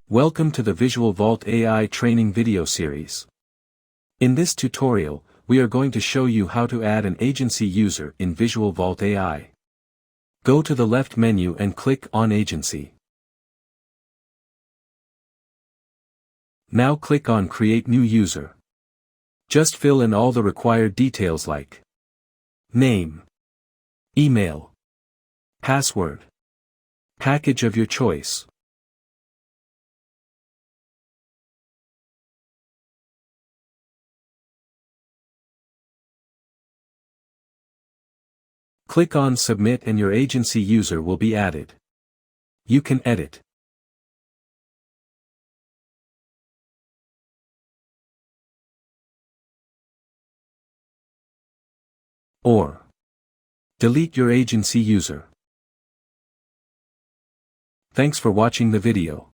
Welcome to the Visual Vault AI training video series. In this tutorial, we are going to show you how to add an agency user in Visual Vault AI. Go to the left menu and click on Agency. Now click on Create New User. Just fill in all the required details like name, email, password, package of your choice. Click on Submit and your agency user will be added. You can edit or delete your agency user. Thanks for watching the video.